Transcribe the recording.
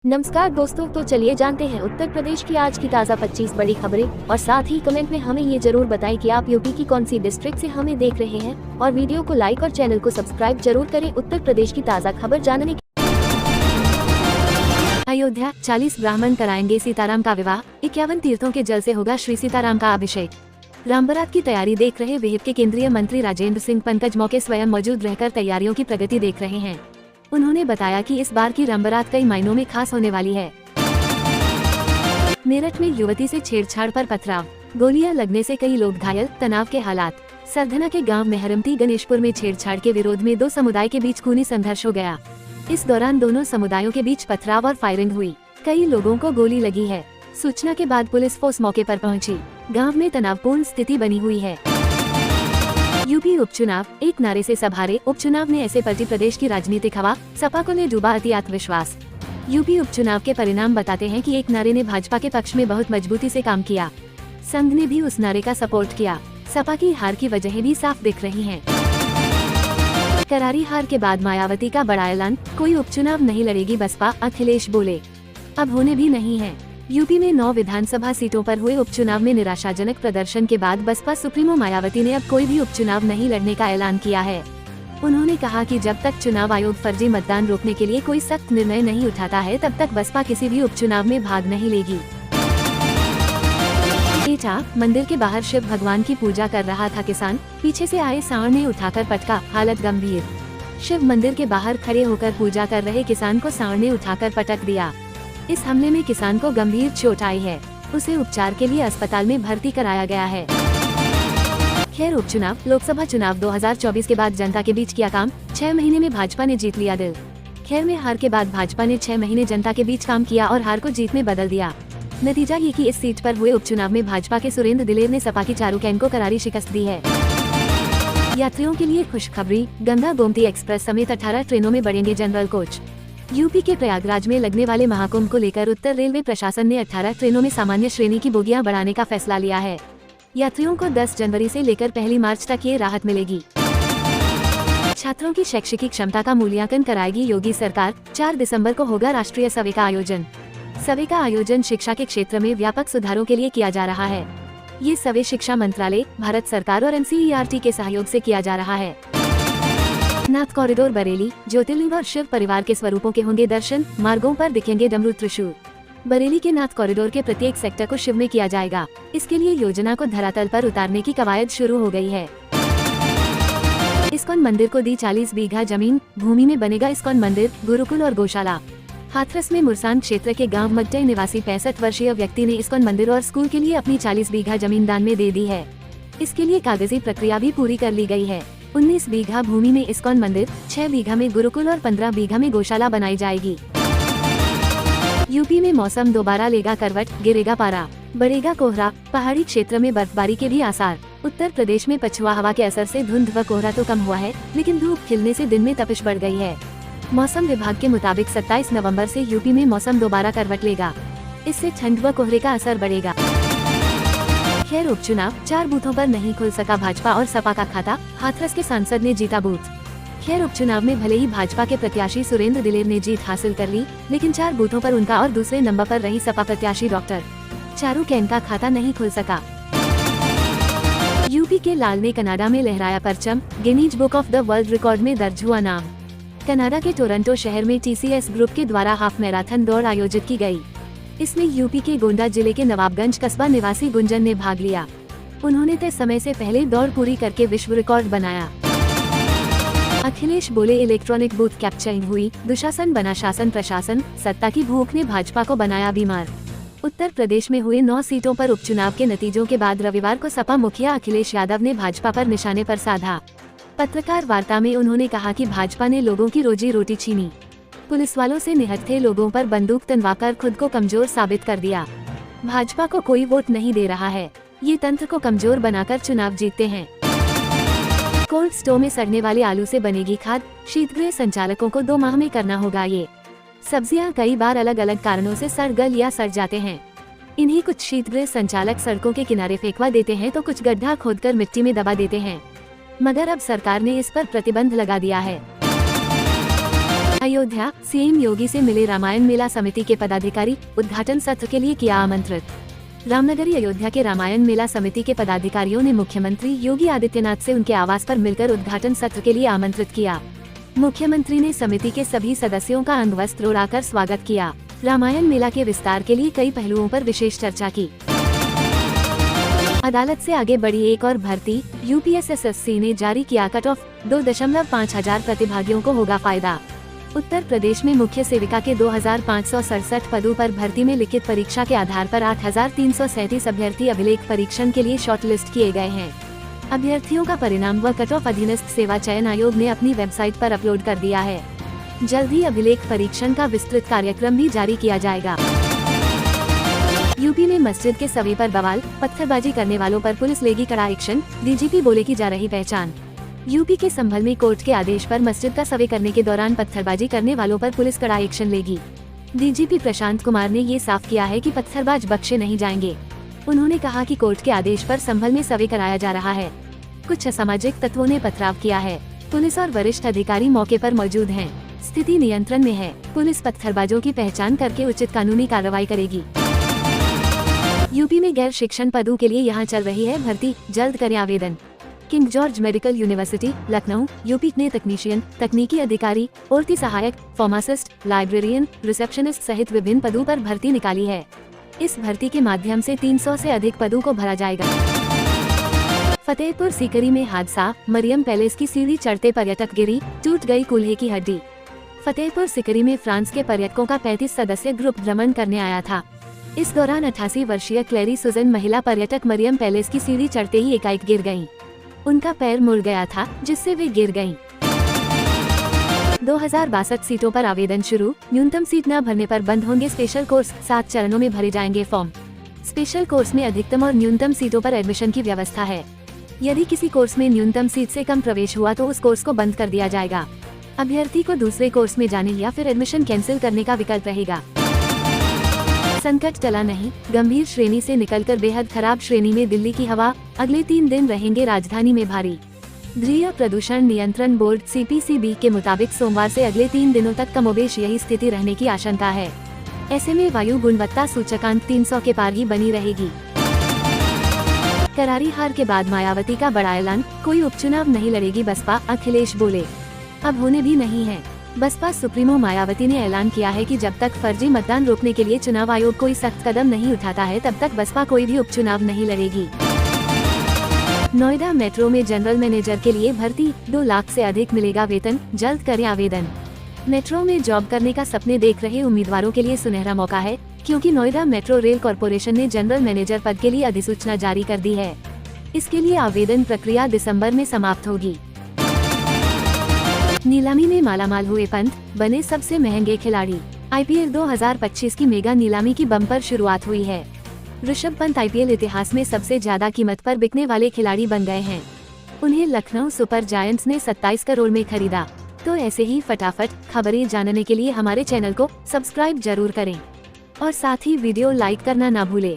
नमस्कार दोस्तों, तो चलिए जानते हैं उत्तर प्रदेश की आज की ताज़ा 25 बड़ी खबरें और साथ ही कमेंट में हमें ये जरूर बताएं कि आप यूपी की कौन सी डिस्ट्रिक्ट से हमें देख रहे हैं और वीडियो को लाइक और चैनल को सब्सक्राइब जरूर करें उत्तर प्रदेश की ताज़ा खबर जानने के। अयोध्या 40 ब्राह्मण कराएंगे सीताराम का विवाह, 51 तीर्थों के जल से होगा श्री सीताराम का अभिषेक। राम बारात की तैयारी देख रहे विहिप के केंद्रीय मंत्री राजेंद्र सिंह पंकज मौके स्वयं मौजूद रहकर तैयारियों की प्रगति देख रहे हैं। उन्होंने बताया कि इस बार की राम बारात कई मायनों में खास होने वाली है। मेरठ में युवती से छेड़छाड़ पर पथराव, गोलियां लगने से कई लोग घायल, तनाव के हालात। सरधना के गांव मेहरमती गणेशपुर में छेड़छाड़ के विरोध में दो समुदाय के बीच खूनी संघर्ष हो गया। इस दौरान दोनों समुदायों के बीच पथराव और फायरिंग हुई, कई लोगों को गोली लगी है। सूचना के बाद पुलिस फोर्स मौके पर पहुंची। गांव में तनावपूर्ण स्थिति बनी हुई है। यूपी उपचुनाव, एक नारे से सभारे, उपचुनाव ने ऐसे पलटी प्रदेश की राजनीतिक हवा, सपा को ले डूबा अति आत्मविश्वास। यूपी उपचुनाव के परिणाम बताते हैं कि एक नारे ने भाजपा के पक्ष में बहुत मजबूती से काम किया। संघ ने भी उस नारे का सपोर्ट किया। सपा की हार की वजहें भी साफ दिख रही हैं। करारी हार के बाद मायावती का बड़ा ऐलान, कोई उपचुनाव नहीं लड़ेगी बसपा, अखिलेश बोले। अब होने भी नहीं है। यूपी में 9 विधानसभा सीटों पर हुए उपचुनाव में निराशाजनक प्रदर्शन के बाद बसपा सुप्रीमो मायावती ने अब कोई भी उपचुनाव नहीं लड़ने का ऐलान किया है। उन्होंने कहा कि जब तक चुनाव आयोग फर्जी मतदान रोकने के लिए कोई सख्त निर्णय नहीं उठाता है तब तक बसपा किसी भी उपचुनाव में भाग नहीं लेगी। एटा मंदिर के बाहर शिव भगवान की पूजा कर रहा था किसान, पीछे से आए सांड ने उठाकर पटका, हालत गंभीर। शिव मंदिर के बाहर खड़े होकर पूजा कर रहे किसान को सांड ने उठाकर पटक दिया। इस हमले में किसान को गंभीर चोट आई है। उसे उपचार के लिए अस्पताल में भर्ती कराया गया है। खैर उपचुनाव, लोकसभा चुनाव 2024 के बाद जनता के बीच किया काम, 6 महीने में भाजपा ने जीत लिया दिल। खैर में हार के बाद भाजपा ने 6 महीने जनता के बीच काम किया और हार को जीत में बदल दिया। नतीजा ये कि इस सीट पर हुए उपचुनाव में भाजपा के सुरेंद्र दिलेर ने सपा की चारुकैन को करारी शिकस्त दी है। यात्रियों के लिए खुशखबरी, गंगा गोमती एक्सप्रेस समेत 18 ट्रेनों में बढ़ेंगे जनरल कोच। यूपी के प्रयागराज में लगने वाले महाकुंभ को लेकर उत्तर रेलवे प्रशासन ने 18 ट्रेनों में सामान्य श्रेणी की बोगियां बढ़ाने का फैसला लिया है। यात्रियों को 10 जनवरी से लेकर 1 मार्च तक ये राहत मिलेगी। छात्रों की शैक्षिक क्षमता का मूल्यांकन कराएगी योगी सरकार, 4 दिसंबर को होगा राष्ट्रीय सर्वे का आयोजन। सर्वे का आयोजन शिक्षा के क्षेत्र में व्यापक सुधारों के लिए किया जा रहा है। ये सर्वे शिक्षा मंत्रालय, भारत सरकार और NCERT के सहयोग से किया जा रहा है। नाथ कॉरिडोर बरेली, ज्योतिर्लिंग और शिव परिवार के स्वरूपों के होंगे दर्शन, मार्गों पर दिखेंगे डमरू त्रिशूल। बरेली के नाथ कॉरिडोर के प्रत्येक सेक्टर को शिव में किया जाएगा। इसके लिए योजना को धरातल पर उतारने की कवायद शुरू हो गई है। इस्कॉन मंदिर को दी 40 बीघा जमीन, भूमि में बनेगा इस्कॉन मंदिर, गुरुकुल और गौशाला। हाथरस में मुरसान क्षेत्र के गांव मट्टई निवासी 65 वर्षीय व्यक्ति ने इस्कॉन मंदिर और स्कूल के लिए अपनी 40 बीघा जमीन दान में दे दी है। इसके लिए कागजी प्रक्रिया भी पूरी कर ली गई है। 19 बीघा भूमि में इस्कॉन मंदिर, 6 बीघा में गुरुकुल और 15 बीघा में गौशाला बनाई जाएगी। यूपी में मौसम दोबारा लेगा करवट, गिरेगा पारा, बढ़ेगा कोहरा, पहाड़ी क्षेत्र में बर्फबारी के भी आसार। उत्तर प्रदेश में पछुआ हवा के असर से धुंध व कोहरा तो कम हुआ है, लेकिन धूप खिलने से दिन में तपिश बढ़ गई है। मौसम विभाग के मुताबिक 27 नवंबर से यूपी में मौसम दोबारा करवट लेगा। इससे ठंड व कोहरे का असर बढ़ेगा। खैर उपचुनाव, 4 बूथों पर नहीं खुल सका भाजपा और सपा का खाता, हाथरस के सांसद ने जीता बूथ। खैर उपचुनाव में भले ही भाजपा के प्रत्याशी सुरेंद्र दिलेर ने जीत हासिल कर ली, लेकिन 4 बूथों पर उनका और दूसरे नंबर पर रही सपा प्रत्याशी डॉक्टर चारुकैन का खाता नहीं खुल सका। यूपी के लाल ने कनाडा में लहराया परचम, Guinness book of the world record में दर्ज हुआ नाम। कनाडा के टोरंटो शहर में TCS ग्रुप के द्वारा हाफ मैराथन दौड़ आयोजित की गयी। इसमें यूपी के गोंडा जिले के नवाबगंज कस्बा निवासी गुंजन ने भाग लिया। उन्होंने तय समय से पहले दौड़ पूरी करके विश्व रिकॉर्ड बनाया। अखिलेश बोले इलेक्ट्रॉनिक बूथ कैप्चरिंग हुई, दुशासन बना शासन प्रशासन, सत्ता की भूख ने भाजपा को बनाया बीमार। उत्तर प्रदेश में हुए 9 सीटों पर उपचुनाव के नतीजों के बाद रविवार को सपा मुखिया अखिलेश यादव ने भाजपा पर निशाने पर साधा। पत्रकार वार्ता में उन्होंने कहा कि भाजपा ने लोगों की रोजी रोटी छीनी, पुलिस वालों से निहत्थे लोगों पर बंदूक तनवाकर खुद को कमजोर साबित कर दिया। भाजपा को कोई वोट नहीं दे रहा है, ये तंत्र को कमजोर बनाकर चुनाव जीतते हैं। कोल्ड स्टोर में सड़ने वाले आलू से बनेगी खाद, शीतगृह संचालकों को 2 माह में करना होगा ये। सब्जियां कई बार अलग अलग कारणों से सड़ गल या सड़ जाते हैं। इन्हीं कुछ शीतगृह संचालक सड़कों के किनारे फेंकवा देते हैं तो कुछ गड्ढा खोदकर मिट्टी में दबा देते हैं, मगर अब सरकार ने इस पर प्रतिबंध लगा दिया है। अयोध्या, सीएम योगी से मिले रामायण मेला समिति के पदाधिकारी, उद्घाटन सत्र के लिए किया आमंत्रित। रामनगरी अयोध्या के रामायण मेला समिति के पदाधिकारियों ने मुख्यमंत्री योगी आदित्यनाथ से उनके आवास पर मिलकर उद्घाटन सत्र के लिए आमंत्रित किया। मुख्यमंत्री ने समिति के सभी सदस्यों का अंगवस्त्र ओढ़ाकर स्वागत किया। रामायण मेला के विस्तार के लिए कई पहलुओं पर विशेष चर्चा की। अदालत से आगे बढ़ी एक और भर्ती, यूपीएसएससी ने जारी किया कट ऑफ, 2.5 हजार प्रतिभागियों को होगा फायदा। उत्तर प्रदेश में मुख्य सेविका के 2567 पदों पर भर्ती में लिखित परीक्षा के आधार पर 8337 अभ्यर्थी अभिलेख परीक्षण के लिए शॉर्टलिस्ट किए गए हैं। अभ्यर्थियों का परिणाम व कट ऑफ अधीनस्थ सेवा चयन आयोग ने अपनी वेबसाइट पर अपलोड कर दिया है। जल्द ही अभिलेख परीक्षण का विस्तृत कार्यक्रम भी जारी किया जाएगा। यूपी में मस्जिद के सवे पर बवाल, पत्थरबाजी करने वालों पर पुलिस लेगी कड़ा एक्शन, डीजीपी बोले की जा रही पहचान। यूपी के संभल में कोर्ट के आदेश पर मस्जिद का सर्वे करने के दौरान पत्थरबाजी करने वालों पर पुलिस कड़ा एक्शन लेगी। डीजीपी प्रशांत कुमार ने ये साफ किया है कि पत्थरबाज बख्शे नहीं जाएंगे। उन्होंने कहा कि कोर्ट के आदेश पर संभल में सर्वे कराया जा रहा है। कुछ असामाजिक तत्वों ने पथराव किया है। पुलिस और वरिष्ठ अधिकारी मौके पर मौजूद हैं। स्थिति नियंत्रण में है। पुलिस पत्थरबाजों की पहचान करके उचित कानूनी कार्रवाई करेगी। यूपी में गैर शिक्षण पदों के लिए यहां चल रही है भर्ती, जल्द करें आवेदन। King George medical university, Lucknow, UP ने तकनीशियन, तकनीकी अधिकारी, औरती सहायक, फार्मासिस्ट, लाइब्रेरियन, रिसेप्शनिस्ट सहित विभिन्न पदों पर भर्ती निकाली है। इस भर्ती के माध्यम से 300 से अधिक पदों को भरा जाएगा। फतेहपुर सीकरी में हादसा, मरियम पैलेस की सीढ़ी चढ़ते पर्यटक गिरी, टूट गई कूल्हे की हड्डी। फतेहपुर सीकरी में फ्रांस के पर्यटकों का 35 सदस्य ग्रुप भ्रमण करने आया था। इस दौरान 88 वर्षीय क्लेरी सुजन महिला पर्यटक मरियम पैलेस की सीढ़ी चढ़ते ही एकाएक गिर गयीं। उनका पैर मुड़ गया था, जिससे वे गिर गयीं। 2062 सीटों पर आवेदन शुरू, न्यूनतम सीट न भरने पर बंद होंगे स्पेशल कोर्स, 7 चरणों में भरे जाएंगे फॉर्म। स्पेशल कोर्स में अधिकतम और न्यूनतम सीटों पर एडमिशन की व्यवस्था है। यदि किसी कोर्स में न्यूनतम सीट से कम प्रवेश हुआ तो उस कोर्स को बंद कर दिया जाएगा। अभ्यर्थी को दूसरे कोर्स में जाने या फिर एडमिशन कैंसिल करने का विकल्प रहेगा। संकट टला नहीं, गंभीर श्रेणी से निकलकर बेहद खराब श्रेणी में दिल्ली की हवा, अगले 3 दिन रहेंगे राजधानी में भारी। ध्रुवीय प्रदूषण नियंत्रण बोर्ड (CPCB) के मुताबिक सोमवार से अगले 3 दिनों तक कमोबेश यही स्थिति रहने की आशंका है। ऐसे में वायु गुणवत्ता सूचकांक 300 के पार ही बनी रहेगी। करारी हार के बाद मायावती का बड़ा ऐलान, कोई उपचुनाव नहीं लड़ेगी बसपा, अखिलेश बोले। अब होने भी नहीं है। बसपा सुप्रीमो मायावती ने ऐलान किया है कि जब तक फर्जी मतदान रोकने के लिए चुनाव आयोग कोई सख्त कदम नहीं उठाता है तब तक बसपा कोई भी उपचुनाव नहीं लड़ेगी। नोएडा मेट्रो में जनरल मैनेजर के लिए भर्ती, 2 लाख से अधिक मिलेगा वेतन, जल्द करें आवेदन। मेट्रो में जॉब करने का सपने देख रहे उम्मीदवारों के लिए सुनहरा मौका है, क्योंकि नोएडा मेट्रो रेल कॉरपोरेशन ने जनरल मैनेजर पद के लिए अधिसूचना जारी कर दी है। इसके लिए आवेदन प्रक्रिया दिसंबर में समाप्त होगी। नीलामी में मालामाल हुए पंत, बने सबसे महंगे खिलाड़ी। IPL 2025 की मेगा नीलामी की बम्पर शुरुआत हुई है। ऋषभ पंत IPL इतिहास में सबसे ज्यादा कीमत पर बिकने वाले खिलाड़ी बन गए हैं। उन्हें लखनऊ सुपर जायंट्स ने 27 करोड़ में खरीदा। तो ऐसे ही फटाफट खबरें जानने के लिए हमारे चैनल को सब्सक्राइब जरूर करें और साथ ही वीडियो लाइक करना ना भूलें।